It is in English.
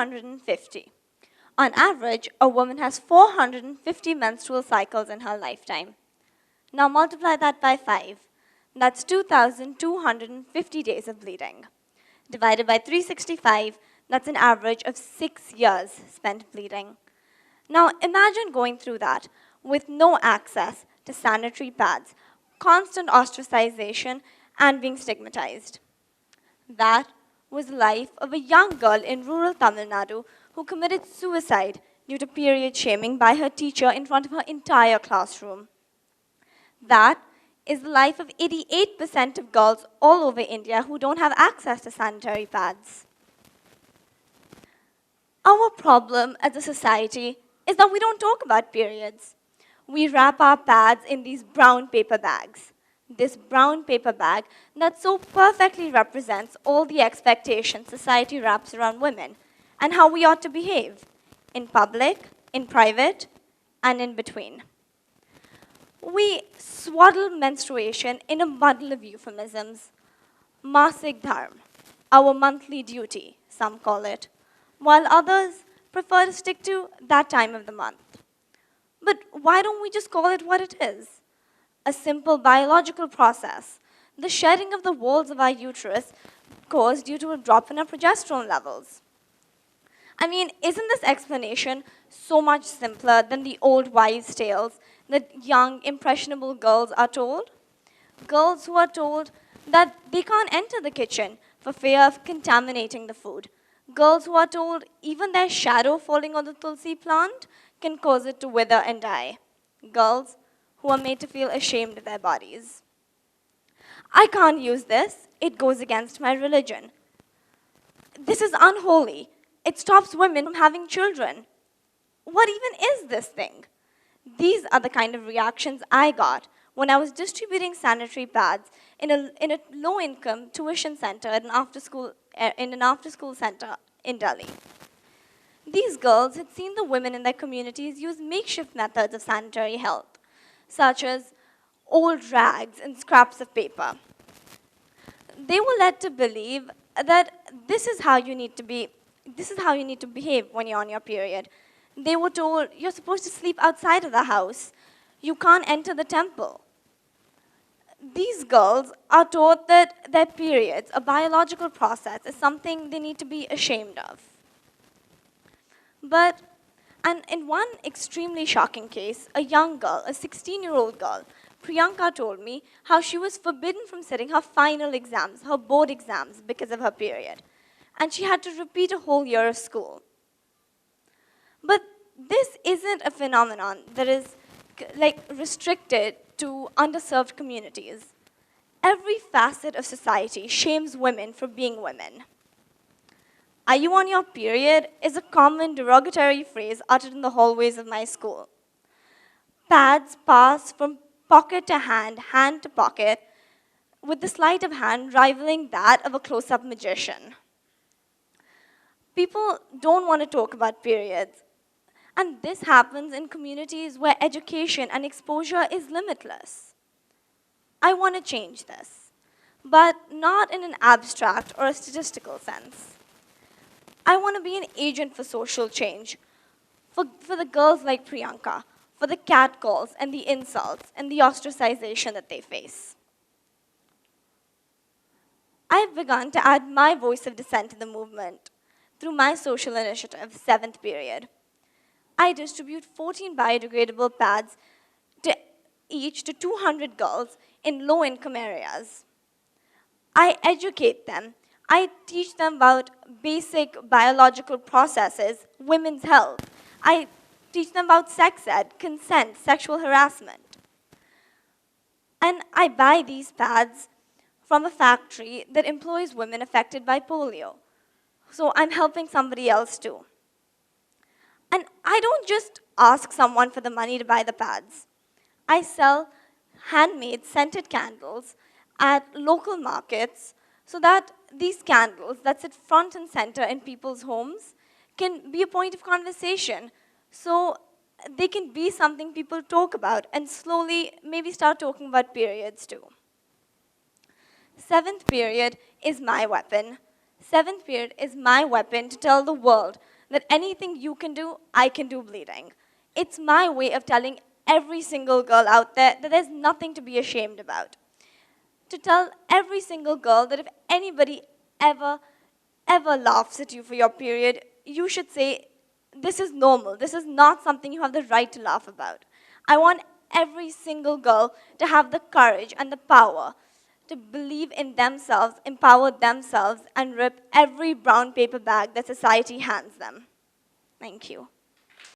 450. On average, a woman has 450 menstrual cycles in her lifetime. Now multiply that by 5. That's 2,250 days of bleeding. Divided by 365, that's an average of 6 years spent bleeding. Now imagine going through that with no access to sanitary pads, constant ostracization, and being stigmatized. That was the life of a young girl in rural Tamil Nadu who committed suicide due to period shaming by her teacher in front of her entire classroom. That is the life of 88% of girls all over India who don't have access to sanitary pads. Our problem as a society is that we don't talk about periods. We wrap our pads in these brown paper bags. This brown paper bag that so perfectly represents all the expectations society wraps around women and how we ought to behave in public, in private, and in between. We swaddle menstruation in a muddle of euphemisms. Masik dharm, our monthly duty, some call it, while others prefer to stick to that time of the month. But why don't we just call it what it is? A simple biological process, the shedding of the walls of our uterus caused due to a drop in our progesterone levels. I mean, isn't this explanation so much simpler than the old wives' tales that young, impressionable girls are told? Girls who are told that they can't enter the kitchen for fear of contaminating the food. Girls who are told even their shadow falling on the tulsi plant can cause it to wither and die. Girls who are made to feel ashamed of their bodies. I can't use this. It goes against my religion. This is unholy. It stops women from having children. What even is this thing? These are the kind of reactions I got when I was distributing sanitary pads in a low-income tuition center in an after-school center in Delhi. These girls had seen the women in their communities use makeshift methods of sanitary help, such as old rags and scraps of paper. They were led to believe that this is how you need to behave when you're on your period. They were told, you're supposed to sleep outside of the house. You can't enter the temple. These girls are taught that their periods, a biological process, is something they need to be ashamed of. But, and in one extremely shocking case, a young girl, a 16-year-old girl, Priyanka, told me how she was forbidden from sitting her final exams, her board exams, because of her period. And she had to repeat a whole year of school. But this isn't a phenomenon that is restricted to underserved communities. Every facet of society shames women for being women. "Are you on your period?" is a common derogatory phrase uttered in the hallways of my school. Pads pass from pocket to hand to pocket, with the sleight of hand rivaling that of a close-up magician. People don't want to talk about periods. And this happens in communities where education and exposure is limitless. I want to change this, but not in an abstract or a statistical sense. I want to be an agent for social change, for the girls like Priyanka, for the catcalls and the insults and the ostracization that they face. I've begun to add my voice of dissent to the movement through my social initiative, 7th Period. I distribute 14 biodegradable pads each to 200 girls in low-income areas. I educate them. I teach them about basic biological processes, women's health. I teach them about sex ed, consent, sexual harassment. And I buy these pads from a factory that employs women affected by polio. So I'm helping somebody else too. And I don't just ask someone for the money to buy the pads. I sell handmade scented candles at local markets so that these candles that sit front and center in people's homes can be a point of conversation. So they can be something people talk about and slowly maybe start talking about periods too. 7th Period is my weapon. 7th Period is my weapon to tell the world that anything you can do, I can do bleeding. It's my way of telling every single girl out there that there's nothing to be ashamed about. To tell every single girl that if anybody ever laughs at you for your period, you should say, this is normal. This is not something you have the right to laugh about. I want every single girl to have the courage and the power to believe in themselves, empower themselves, and rip every brown paper bag that society hands them. Thank you.